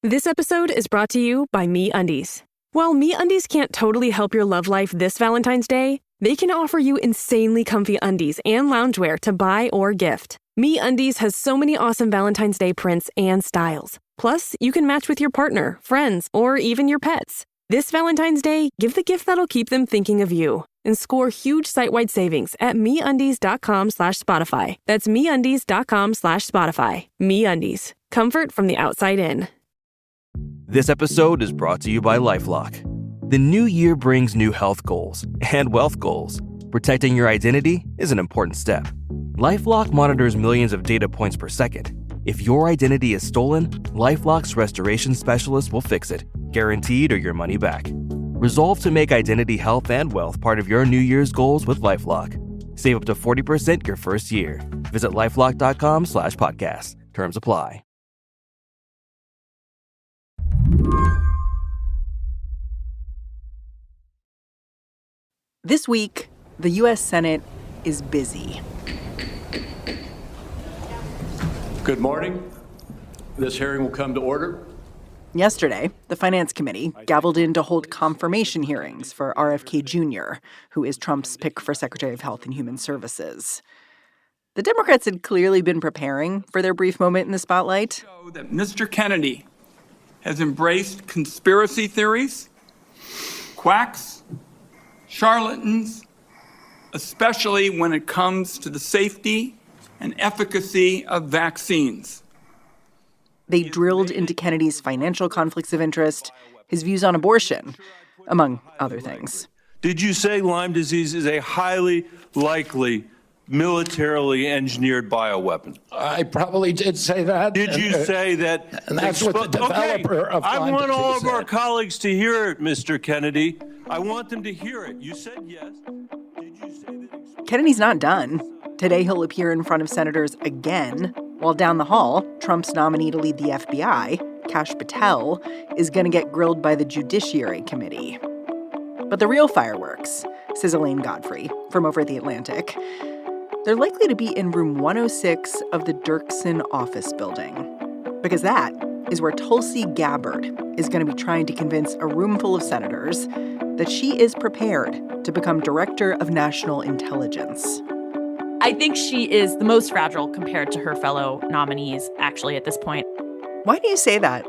This episode is brought to you by MeUndies. While MeUndies can't totally help your love life this Valentine's Day, they can offer you insanely comfy undies and loungewear to buy or gift. MeUndies has so many awesome Valentine's Day prints and styles. Plus, you can match with your partner, friends, or even your pets. This Valentine's Day, give the gift that'll keep them thinking of you and score huge site-wide savings at MeUndies.com/Spotify. That's MeUndies.com/Spotify. MeUndies. Comfort from the outside in. This episode is brought to you by LifeLock. The new year brings new health goals and wealth goals. Protecting your identity is an important step. LifeLock monitors millions of data points per second. If your identity is stolen, LifeLock's restoration specialist will fix it, guaranteed or your money back. Resolve to make identity health and wealth part of your New Year's goals with LifeLock. Save up to 40% your first year. Visit LifeLock.com/podcast. Terms apply. This week, the U.S. Senate is busy. Good morning. This hearing will come to order. Yesterday, the Finance Committee gavelled in to hold confirmation hearings for RFK Jr., who is Trump's pick for Secretary of Health and Human Services. The Democrats had clearly been preparing for their brief moment in the spotlight. That Mr. Kennedy has embraced conspiracy theories, quacks, charlatans, especially when it comes to the safety and efficacy of vaccines. They drilled into Kennedy's financial conflicts of interest, his views on abortion, among other things. Did you say Lyme disease is a highly likely militarily engineered bioweapon? I probably did say that. Did you say that? And that's what the developer of Lyme I want all of disease our said. colleagues to hear it, Mr. Kennedy. I want them to hear it. You said yes. Did you say that? Kennedy's not done. Today, he'll appear in front of senators again, while down the hall, Trump's nominee to lead the FBI, Kash Patel, is going to get grilled by the Judiciary Committee. But the real fireworks, says Elaine Godfrey from over at The Atlantic, they're likely to be in room 106 of the Dirksen office building, because that is where Tulsi Gabbard is going to be trying to convince a room full of senators that she is prepared to become Director of National Intelligence. I think she is the most fragile compared to her fellow nominees, actually, at this point. Why do you say that?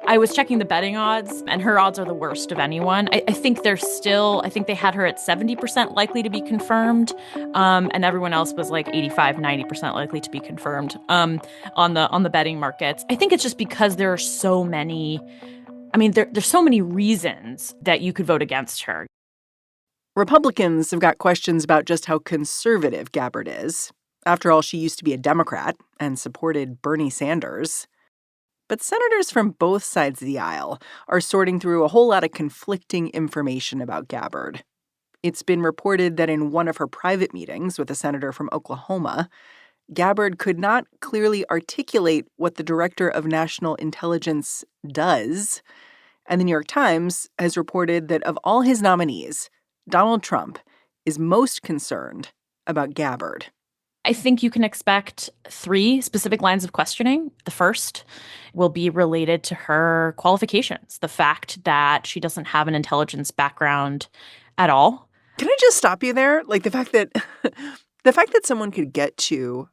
I was checking the betting odds, and her odds are the worst of anyone. I think they had her at 70% likely to be confirmed, and everyone else was like 85, 90% likely to be confirmed on the betting markets. I think it's just because there are so many, there's so many reasons that you could vote against her. Republicans have got questions about just how conservative Gabbard is. After all, she used to be a Democrat and supported Bernie Sanders. But senators from both sides of the aisle are sorting through a whole lot of conflicting information about Gabbard. It's been reported that in one of her private meetings with a senator from Oklahoma, Gabbard could not clearly articulate what the Director of National Intelligence does. And the New York Times has reported that of all his nominees, Donald Trump is most concerned about Gabbard. I think you can expect 3 specific lines of questioning. The first will be related to her qualifications, the fact that she doesn't have an intelligence background at all. Can I just stop you there? Like the fact that someone could get to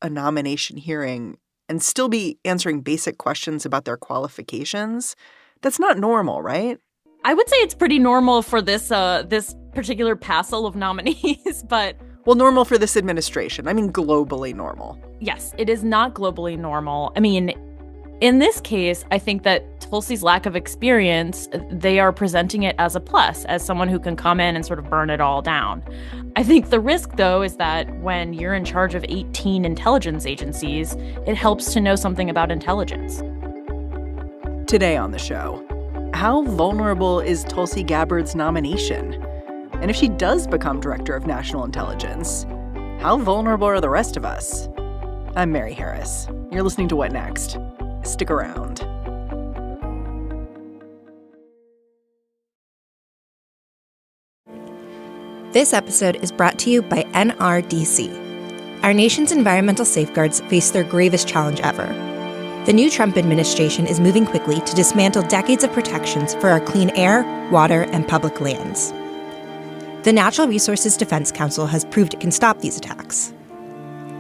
a nomination hearing and still be answering basic questions about their qualifications, that's not normal, right? I would say it's pretty normal for this particular passel of nominees, but... Well, normal for this administration. I mean, globally normal. Yes, it is not globally normal. I mean, in this case, I think that Tulsi's lack of experience, they are presenting it as a plus, as someone who can come in and sort of burn it all down. I think the risk, though, is that when you're in charge of 18 intelligence agencies, it helps to know something about intelligence. Today on the show, how vulnerable is Tulsi Gabbard's nomination? And if she does become Director of National Intelligence, how vulnerable are the rest of us? I'm Mary Harris. You're listening to What Next? Stick around. This episode is brought to you by NRDC. Our nation's environmental safeguards face their gravest challenge ever: The new Trump administration is moving quickly to dismantle decades of protections for our clean air, water, and public lands. The Natural Resources Defense Council has proved it can stop these attacks.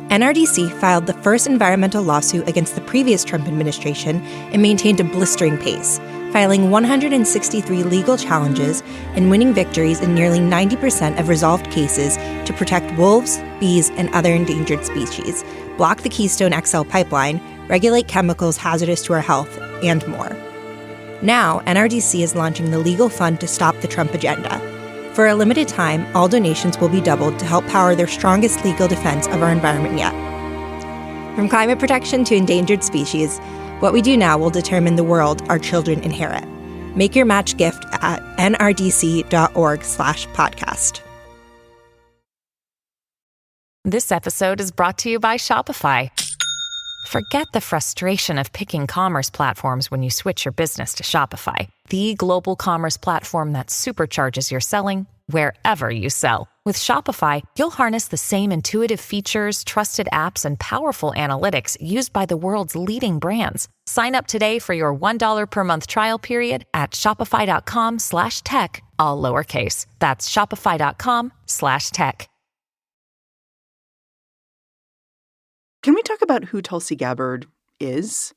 NRDC filed the first environmental lawsuit against the previous Trump administration and maintained a blistering pace, filing 163 legal challenges and winning victories in nearly 90% of resolved cases to protect wolves, bees, and other endangered species, block the Keystone XL pipeline, regulate chemicals hazardous to our health, and more. Now, NRDC is launching the legal fund to stop the Trump agenda. For a limited time, all donations will be doubled to help power their strongest legal defense of our environment yet. From climate protection to endangered species, what we do now will determine the world our children inherit. Make your match gift at nrdc.org/podcast. This episode is brought to you by Shopify. Forget the frustration of picking commerce platforms when you switch your business to Shopify, the global commerce platform that supercharges your selling wherever you sell. With Shopify, you'll harness the same intuitive features, trusted apps, and powerful analytics used by the world's leading brands. Sign up today for your $1 per month trial period at shopify.com/tech, all lowercase. That's shopify.com/tech. Can we talk about who Tulsi Gabbard is?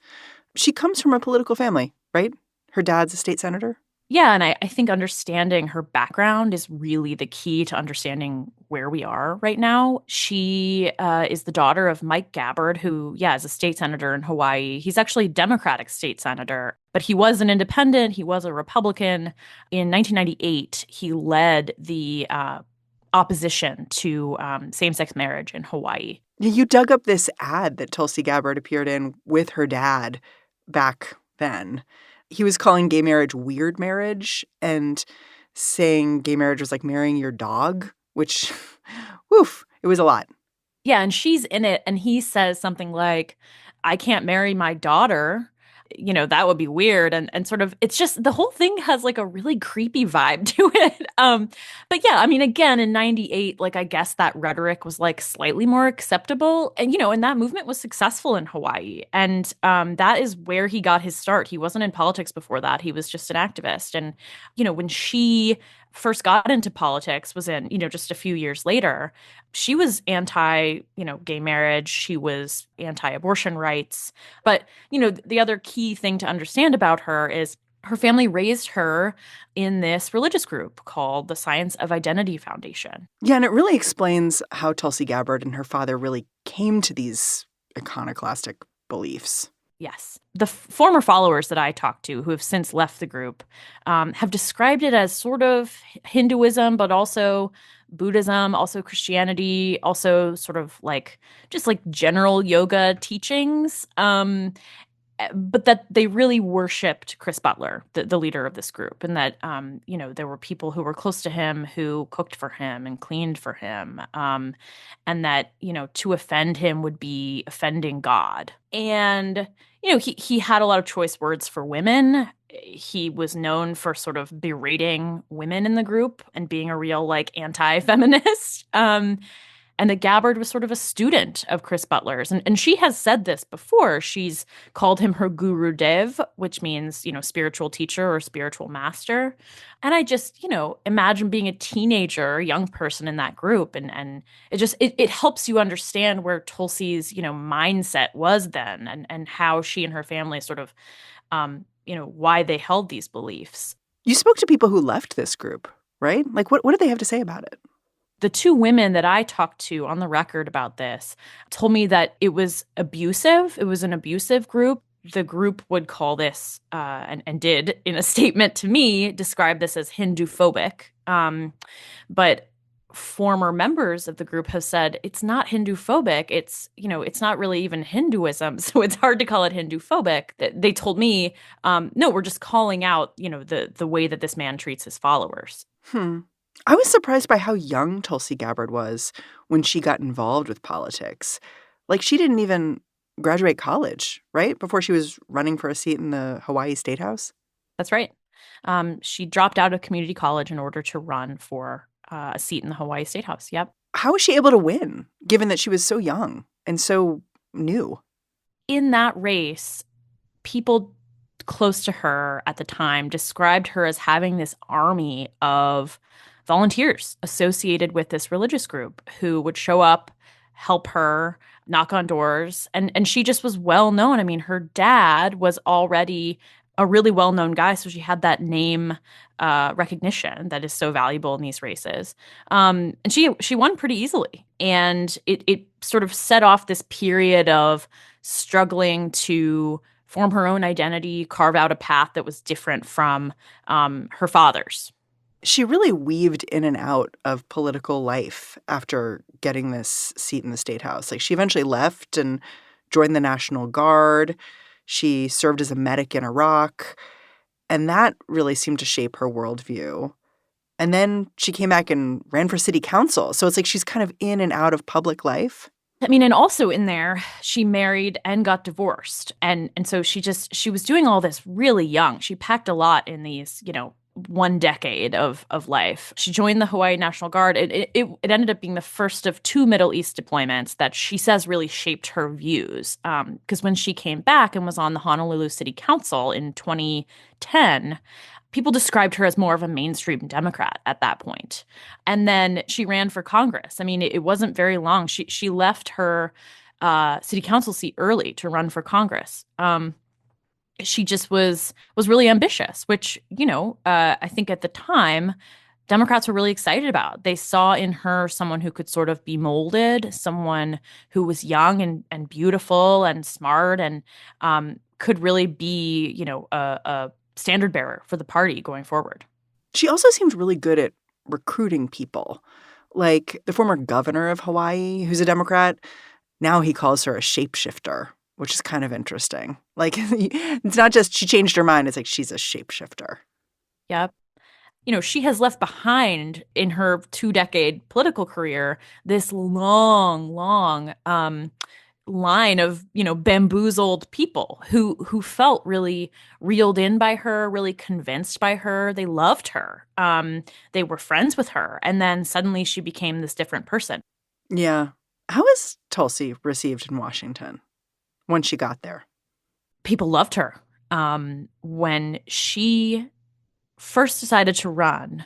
She comes from a political family, right? Her dad's a state senator. Yeah, and I think understanding her background is really the key to understanding where we are right now. She is the daughter of Mike Gabbard, who, is a state senator in Hawaii. He's actually a Democratic state senator, but he was an independent. He was a Republican. In 1998, he led the opposition to same-sex marriage in Hawaii. You dug up this ad that Tulsi Gabbard appeared in with her dad back then. He was calling gay marriage weird marriage and saying gay marriage was like marrying your dog, which, woof, it was a lot. Yeah, and she's in it, and he says something like, I can't marry my daughter. That would be weird. And sort of, it's just, the whole thing has like a really creepy vibe to it. But yeah, I mean, again, in 98, like, I guess that rhetoric was like slightly more acceptable. And, and that movement was successful in Hawaii. And that is where he got his start. He wasn't in politics before that. He was just an activist. And, when she first got into politics was in, just a few years later, she was anti, gay marriage. She was anti-abortion rights. But, the other key thing to understand about her is her family raised her in this religious group called the Science of Identity Foundation. Yeah, and it really explains how Tulsi Gabbard and her father really came to these iconoclastic beliefs. Yes. The former followers that I talked to who have since left the group have described it as sort of Hinduism, but also Buddhism, also Christianity, also sort of like just like general yoga teachings. But that they really worshipped Chris Butler, the leader of this group, and that, there were people who were close to him who cooked for him and cleaned for him, and that, to offend him would be offending God. And, he had a lot of choice words for women. He was known for sort of berating women in the group and being a real, like, anti-feminist. And that Gabbard was sort of a student of Chris Butler's. And she has said this before. She's called him her Guru Dev, which means, spiritual teacher or spiritual master. And I just, imagine being a teenager, a young person in that group. And it helps you understand where Tulsi's, mindset was then and how she and her family sort of, why they held these beliefs. You spoke to people who left this group, right? Like, what did they have to say about it? The two women that I talked to on the record about this told me that it was abusive. It was an abusive group. The group would call this, and did in a statement to me, describe this as Hindu-phobic. But former members of the group have said it's not Hindu-phobic. It's, it's not really even Hinduism. So it's hard to call it Hindu-phobic. They told me, no, we're just calling out, the way that this man treats his followers. I was surprised by how young Tulsi Gabbard was when she got involved with politics. Like, she didn't even graduate college, right? Before she was running for a seat in the Hawaii State House? That's right. She dropped out of community college in order to run for a seat in the Hawaii State House. Yep. How was she able to win, given that she was so young and so new? In that race, people close to her at the time described her as having this army of volunteers associated with this religious group who would show up, help her, knock on doors. And she just was well known. I mean, her dad was already a really well-known guy, so she had that name recognition that is so valuable in these races. And she won pretty easily. And it sort of set off this period of struggling to form her own identity, carve out a path that was different from her father's. She really weaved in and out of political life after getting this seat in the State House. Like, she eventually left and joined the National Guard. She served as a medic in Iraq, and that really seemed to shape her worldview. And then she came back and ran for city council. So it's like she's kind of in and out of public life. I mean, and also in there, she married and got divorced. And so she was doing all this really young. She packed a lot in these, 1 decade of life. She joined the Hawaii National Guard. It ended up being the first of 2 Middle East deployments that she says really shaped her views. Because when she came back and was on the Honolulu City Council in 2010, people described her as more of a mainstream Democrat at that point. And then she ran for Congress. I mean, it wasn't very long. She left her city council seat early to run for Congress. She just was really ambitious, which, I think at the time, Democrats were really excited about. They saw in her someone who could sort of be molded, someone who was young and beautiful and smart and could really be, a standard bearer for the party going forward. She also seemed really good at recruiting people. Like the former governor of Hawaii, who's a Democrat, now he calls her a shapeshifter, which is kind of interesting. Like, it's not just she changed her mind. It's like she's a shapeshifter. Yep. She has left behind in her 2-decade political career this long line of, bamboozled people who felt really reeled in by her, really convinced by her. They loved her. They were friends with her. And then suddenly she became this different person. Yeah. How was Tulsi received in Washington when she got there? People loved her. When she first decided to run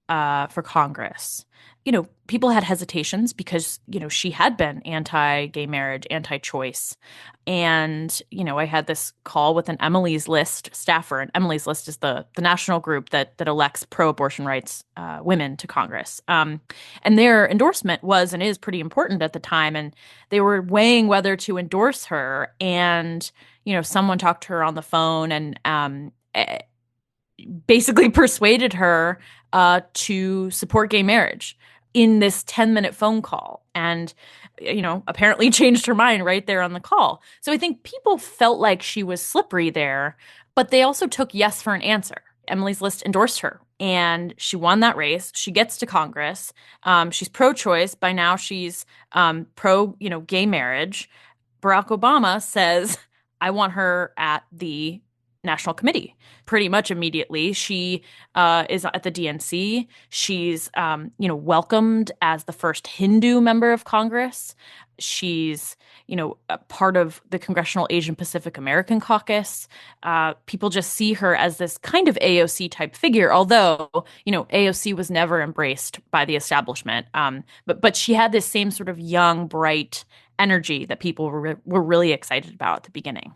for Congress, people had hesitations because, she had been anti-gay marriage, anti-choice. And, I had this call with an Emily's List staffer. And Emily's List is the national group that elects pro-abortion rights women to Congress. And their endorsement was and is pretty important at the time. And they were weighing whether to endorse her. And, someone talked to her on the phone and basically persuaded her to support gay marriage in this 10-minute phone call and, apparently changed her mind right there on the call. So I think people felt like she was slippery there, but they also took yes for an answer. Emily's List endorsed her and she won that race. She gets to Congress. She's pro-choice. By now she's pro-gay marriage. Barack Obama says, I want her at the National Committee. Pretty much immediately, she is at the DNC. She's, welcomed as the first Hindu member of Congress. She's, a part of the Congressional Asian Pacific American Caucus. People just see her as this kind of AOC type figure, although, AOC was never embraced by the establishment. But she had this same sort of young, bright energy that people were really excited about at the beginning.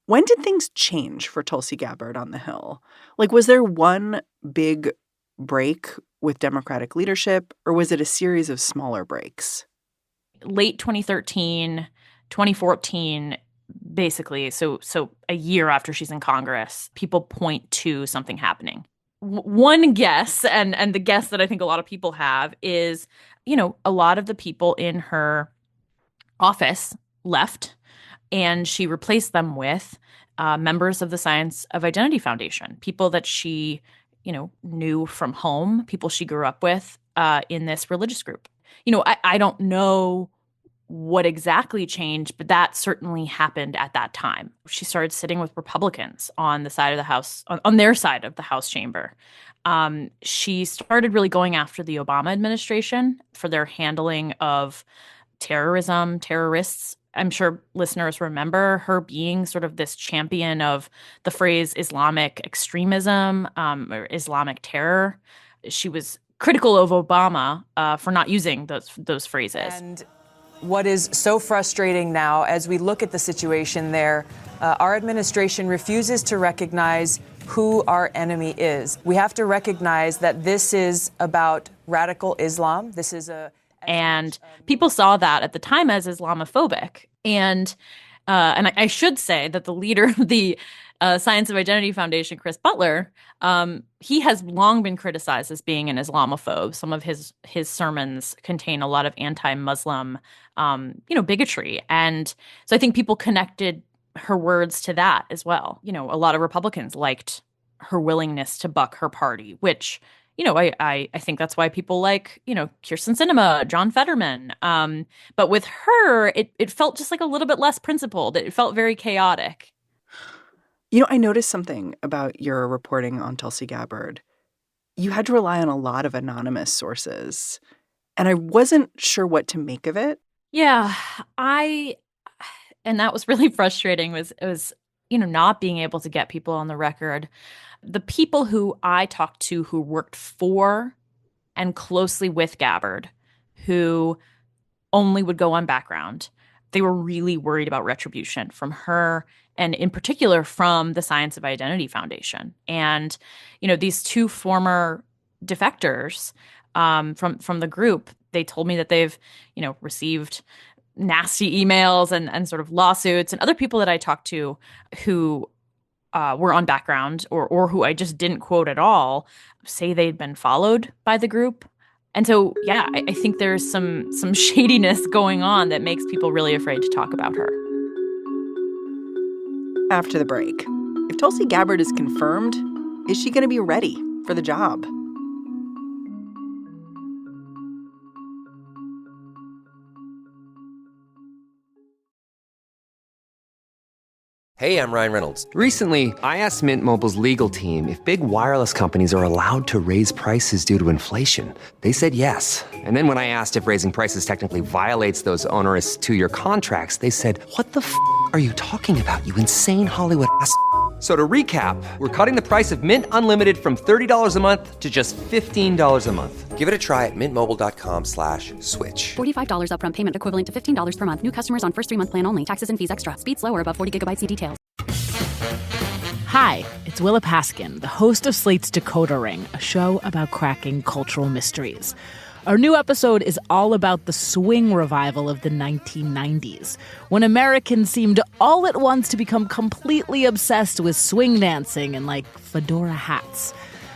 When did things change for Tulsi Gabbard on the Hill? Like, was there one big break with Democratic leadership, or was it a series of smaller breaks? Late 2013, 2014, basically, so a year after she's in Congress, people point to something happening. One guess, and the guess that I think a lot of people have is, a lot of the people in her office left, and she replaced them with members of the Science of Identity Foundation, people that she, knew from home, people she grew up with in this religious group. I don't know what exactly changed, but that certainly happened at that time. She started sitting with Republicans on the side of the House, on their side of the House chamber. She started really going after the Obama administration for their handling of terrorism, terrorists, I'm sure listeners remember her being sort of this champion of the phrase Islamic extremism or Islamic terror. She was critical of Obama for not using those phrases. And what is so frustrating now, as we look at the situation there, our administration refuses to recognize who our enemy is. We have to recognize that this is about radical Islam. This is And people saw that at the time as Islamophobic. And I should say that the leader of the Science of Identity Foundation, Chris Butler, he has long been criticized as being an Islamophobe. Some of his sermons contain a lot of anti-Muslim, bigotry. And so I think people connected her words to that as well. A lot of Republicans liked her willingness to buck her party, which I think that's why people like, Kyrsten Sinema, John Fetterman. But with her, it felt just like a little bit less principled. It felt very chaotic. I noticed something about your reporting on Tulsi Gabbard. You had to rely on a lot of anonymous sources, and I wasn't sure what to make of it. Yeah, and that was really frustrating. It was not being able to get people on the record. The people who I talked to who worked for and closely with Gabbard, who only would go on background, they were really worried about retribution from her and in particular from the Science of Identity Foundation. And, these two former defectors from the group, they told me that they've, received nasty emails and sort of lawsuits, and other people that I talked to who were on background or who I just didn't quote at all say they'd been followed by the group. And so, yeah, I think there's some shadiness going on that makes people really afraid to talk about her. After the break, if Tulsi Gabbard is confirmed, is she going to be ready for the job? Hey, I'm Ryan Reynolds. Recently, I asked Mint Mobile's legal team if big wireless companies are allowed to raise prices due to inflation. They said yes. And then when I asked if raising prices technically violates those onerous 2-year contracts, they said, "What the f*** are you talking about, you insane Hollywood ass?" So to recap, we're cutting the price of Mint Unlimited from $30 a month to just $15 a month. Give it a try at mintmobile.com/switch. $45 upfront payment equivalent to $15 per month. New customers on first 3-month plan only. Taxes and fees extra. Speed slower above 40 gigabytes. See details. Hi, it's Willa Paskin, the host of Slate's Decoder Ring, a show about cracking cultural mysteries. Our new episode is all about the swing revival of the 1990s, when Americans seemed all at once to become completely obsessed with swing dancing and, fedora hats.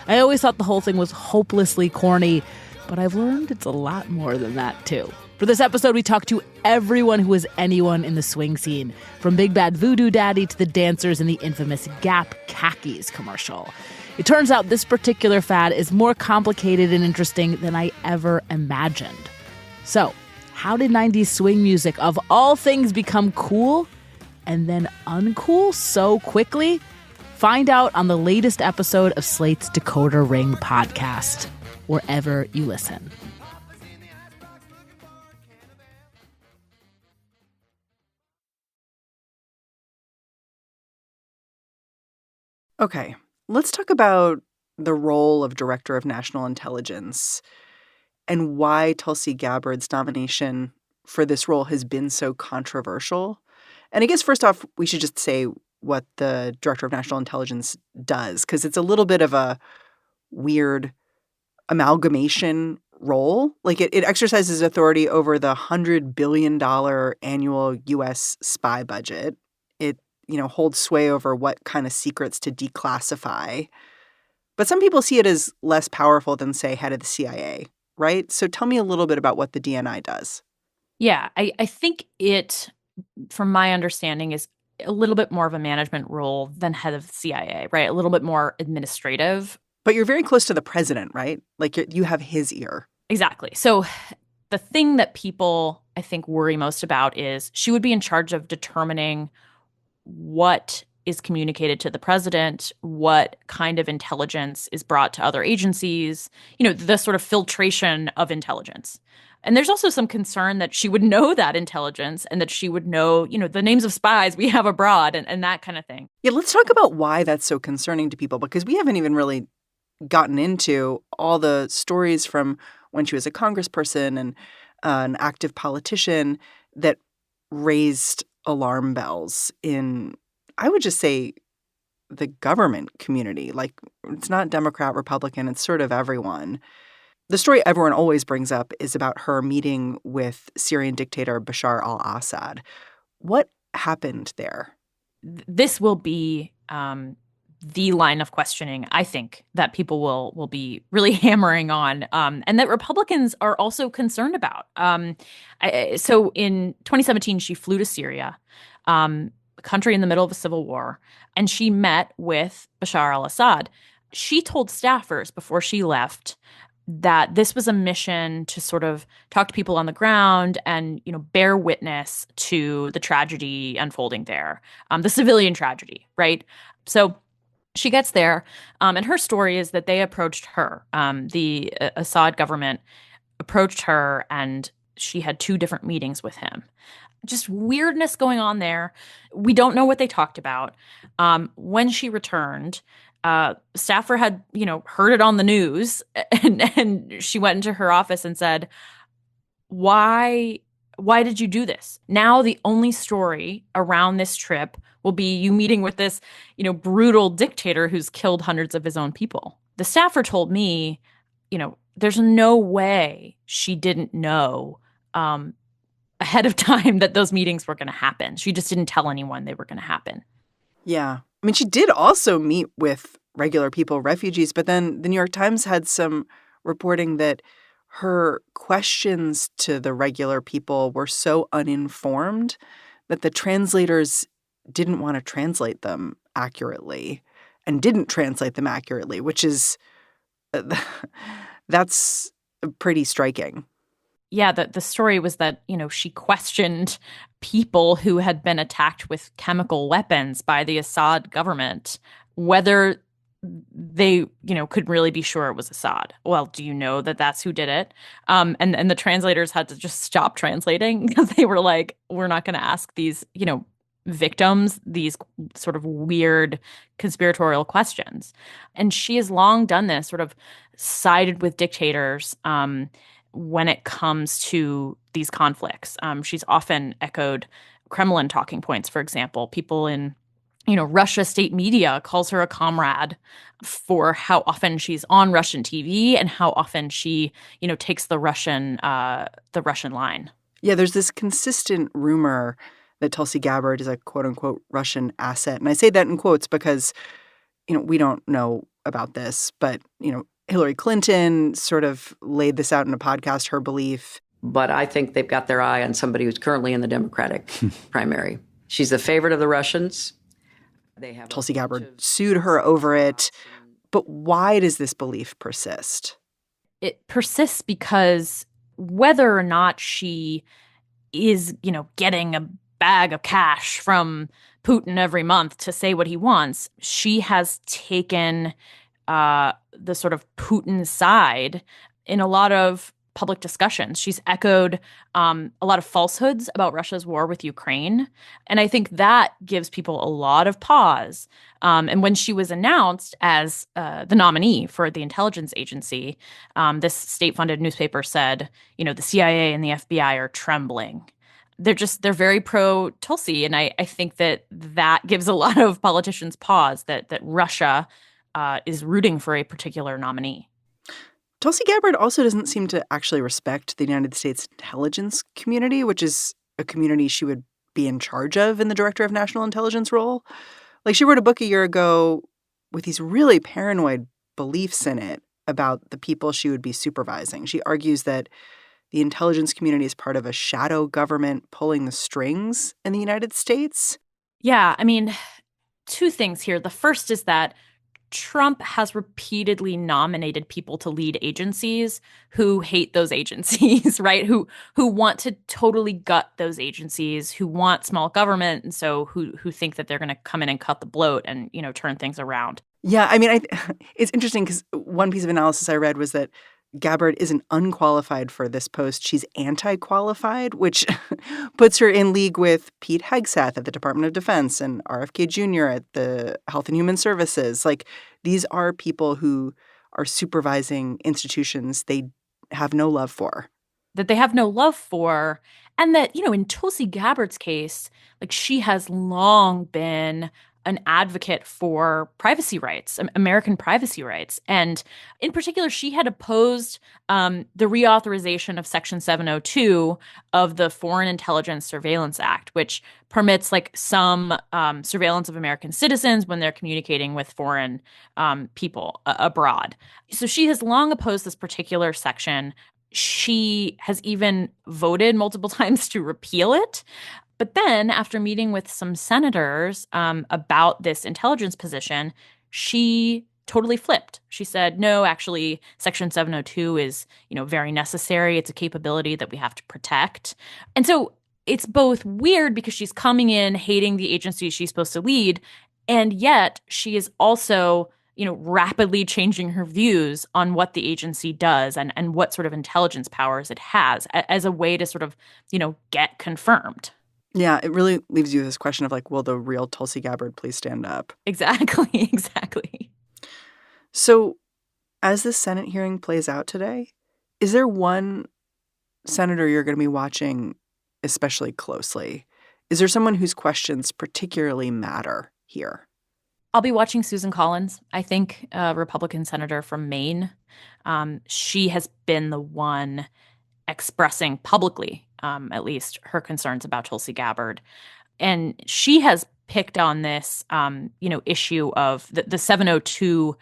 I always thought the whole thing was hopelessly corny, but I've learned it's a lot more than that, too. For this episode, we talked to everyone who was anyone in the swing scene, from Big Bad Voodoo Daddy to the dancers in the infamous Gap khakis commercial. It turns out this particular fad is more complicated and interesting than I ever imagined. So, how did 90s swing music, of all things, become cool and then uncool so quickly? Find out on the latest episode of Slate's Decoder Ring podcast, wherever you listen. Okay, let's talk about the role of Director of National Intelligence and why Tulsi Gabbard's nomination for this role has been so controversial. And I guess first off, we should just say what the Director of National Intelligence does, because it's a little bit of a weird amalgamation role. It exercises authority over the $100 billion annual U.S. spy budget. It holds sway over what kind of secrets to declassify. But some people see it as less powerful than, say, head of the CIA, right? So tell me a little bit about what the DNI does. Yeah, I think it, from my understanding, is a little bit more of a management role than head of the CIA, right? A little bit more administrative. But you're very close to the president, right? You have his ear. Exactly. So the thing that people, I think, worry most about is she would be in charge of determining what is communicated to the president, what kind of intelligence is brought to other agencies, the sort of filtration of intelligence. And there's also some concern that she would know that intelligence and that she would know, the names of spies we have abroad and that kind of thing. Yeah, let's talk about why that's so concerning to people, because we haven't even really gotten into all the stories from when she was a congressperson and an active politician that raised alarm bells in, I would just say, the government community. Like, it's not Democrat, Republican, it's sort of everyone. The story everyone always brings up is about her meeting with Syrian dictator Bashar al-Assad. What happened there? This will be the line of questioning, I think, that people will be really hammering on, and that Republicans are also concerned about. So in 2017, she flew to Syria, a country in the middle of a civil war, and she met with Bashar al-Assad. She told staffers before she left that this was a mission to sort of talk to people on the ground and, bear witness to the tragedy unfolding there, the civilian tragedy, right? So she gets there, and her story is that they approached her. The Assad government approached her, and she had 2 different meetings with him. Just weirdness going on there. We don't know what they talked about. When she returned, staffer had, heard it on the news, and she went into her office and said, why did you do this? Now the only story around this trip will be you meeting with this, brutal dictator who's killed hundreds of his own people. The staffer told me, there's no way she didn't know ahead of time that those meetings were going to happen. She just didn't tell anyone they were going to happen. Yeah. I mean, she did also meet with regular people, refugees, but then the New York Times had some reporting that her questions to the regular people were so uninformed that the translators didn't want to translate them accurately and didn't translate them accurately, which is, that's pretty striking. Yeah, the story was that, she questioned people who had been attacked with chemical weapons by the Assad government, whether they, could really be sure it was Assad. Well, do you know that that's who did it? And the translators had to just stop translating because they were like, we're not going to ask these, victims these sort of weird conspiratorial questions. And she has long done this, sort of sided with dictators when it comes to these conflicts. She's often echoed Kremlin talking points, for example. People in, Russia state media calls her a comrade for how often she's on Russian TV and how often she, takes the Russian line. Yeah, there's this consistent rumor that Tulsi Gabbard is a quote-unquote Russian asset. And I say that in quotes because, we don't know about this, but, Hillary Clinton sort of laid this out in a podcast, her belief. But I think they've got their eye on somebody who's currently in the Democratic primary. She's the favorite of the Russians. Tulsi Gabbard sued her over it. But why does this belief persist? It persists because whether or not she is, getting a bag of cash from Putin every month to say what he wants, she has taken the sort of Putin side in a lot of public discussions. She's echoed a lot of falsehoods about Russia's war with Ukraine. And I think that gives people a lot of pause. And when she was announced as the nominee for the intelligence agency, this state-funded newspaper said, the CIA and the FBI are trembling. They're very pro-Tulsi. And I think that gives a lot of politicians pause that Russia is rooting for a particular nominee. Tulsi Gabbard also doesn't seem to actually respect the United States intelligence community, which is a community she would be in charge of in the Director of National Intelligence role. Like, she wrote a book a year ago with these really paranoid beliefs in it about the people she would be supervising. She argues that the intelligence community is part of a shadow government pulling the strings in the United States. Yeah, I mean, 2 things here. The first is that Trump has repeatedly nominated people to lead agencies who hate those agencies, right? Who want to totally gut those agencies, who want small government, and so who think that they're going to come in and cut the bloat and, turn things around. Yeah, I mean, it's interesting because one piece of analysis I read was that, Gabbard isn't unqualified for this post. She's anti-qualified, which puts her in league with Pete Hegseth at the Department of Defense and RFK Jr. at the Health and Human Services. Like, these are people who are supervising institutions they have no love for. That they have no love for. And that, in Tulsi Gabbard's case, like, she has long been an advocate for privacy rights, American privacy rights. And in particular, she had opposed the reauthorization of Section 702 of the Foreign Intelligence Surveillance Act, which permits some surveillance of American citizens when they're communicating with foreign people abroad. So she has long opposed this particular section. She has even voted multiple times to repeal it. But then, after meeting with some senators about this intelligence position, she totally flipped. She said, no, actually, Section 702 is, very necessary. It's a capability that we have to protect. And so it's both weird because she's coming in hating the agency she's supposed to lead, and yet she is also, rapidly changing her views on what the agency does and what sort of intelligence powers it has as a way to sort of, get confirmed. Yeah, it really leaves you with this question of will the real Tulsi Gabbard please stand up? Exactly. So as this Senate hearing plays out today, is there one senator you're going to be watching especially closely? Is there someone whose questions particularly matter here? I'll be watching Susan Collins, I think, a Republican senator from Maine. She has been the one expressing publicly, at least, her concerns about Tulsi Gabbard. And she has picked on this, issue of the 702,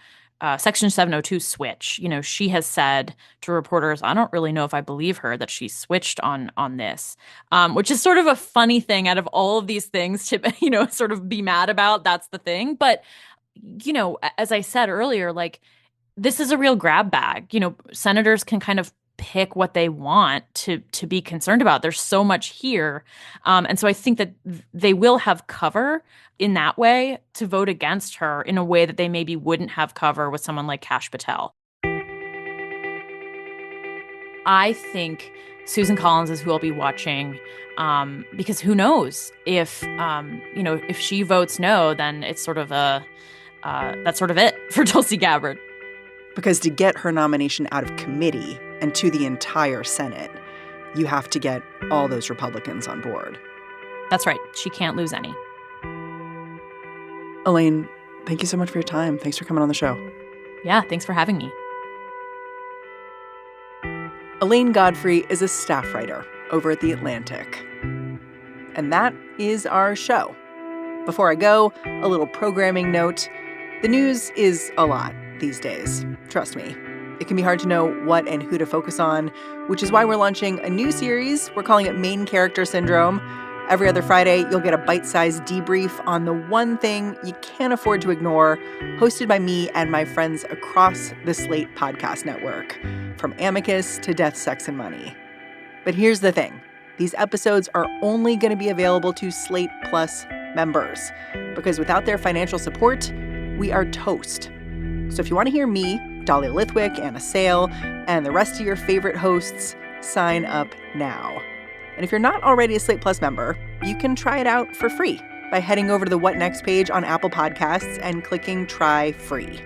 Section 702 switch. She has said to reporters, I don't really know if I believe her, that she switched on this, which is sort of a funny thing out of all of these things to, sort of be mad about. That's the thing. But, as I said earlier, this is a real grab bag. Senators can kind of pick what they want to be concerned about. There's so much here. And so I think that they will have cover in that way to vote against her in a way that they maybe wouldn't have cover with someone like Kash Patel. I think Susan Collins is who I'll be watching because who knows if she votes no, then it's sort of that's sort of it for Tulsi Gabbard. Because to get her nomination out of committee and to the entire Senate, you have to get all those Republicans on board. That's right. She can't lose any. Elaine, thank you so much for your time. Thanks for coming on the show. Yeah, thanks for having me. Elaine Godfrey is a staff writer over at The Atlantic. And that is our show. Before I go, a little programming note. The news is a lot these days. Trust me. It can be hard to know what and who to focus on, which is why we're launching a new series. We're calling it Main Character Syndrome. Every other Friday, you'll get a bite-sized debrief on the one thing you can't afford to ignore, hosted by me and my friends across the Slate podcast network, from Amicus to Death, Sex, and Money. But here's the thing. These episodes are only going to be available to Slate Plus members, because without their financial support, we are toast. So if you want to hear me, Dahlia Lithwick, Anna Sale, and the rest of your favorite hosts, sign up now. And if you're not already a Slate Plus member, you can try it out for free by heading over to the What Next page on Apple Podcasts and clicking Try Free.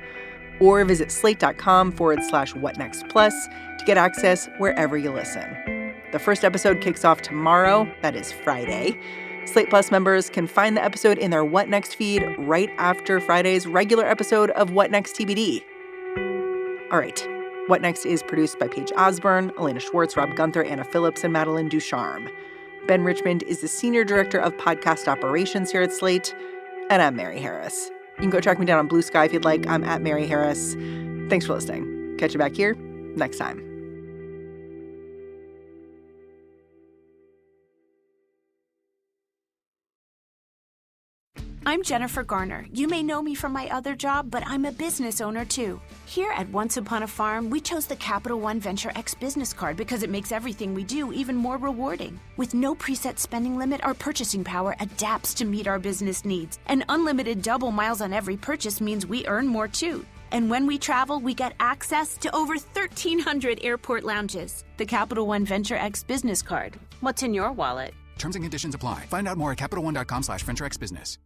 Or visit slate.com/whatnextplus to get access wherever you listen. The first episode kicks off tomorrow, that is Friday. Slate Plus members can find the episode in their What Next feed right after Friday's regular episode of What Next TBD. All right. What Next is produced by Paige Osburn, Elena Schwartz, Rob Gunther, Anna Phillips, and Madeline Ducharme. Ben Richmond is the Senior Director of Podcast Operations here at Slate. And I'm Mary Harris. You can go track me down on Blue Sky if you'd like. I'm at Mary Harris. Thanks for listening. Catch you back here next time. I'm Jennifer Garner. You may know me from my other job, but I'm a business owner too. Here at Once Upon a Farm, we chose the Capital One Venture X business card because it makes everything we do even more rewarding. With no preset spending limit, our purchasing power adapts to meet our business needs. And unlimited double miles on every purchase means we earn more too. And when we travel, we get access to over 1,300 airport lounges. The Capital One Venture X business card. What's in your wallet? Terms and conditions apply. Find out more at CapitalOne.com/VentureXBusiness.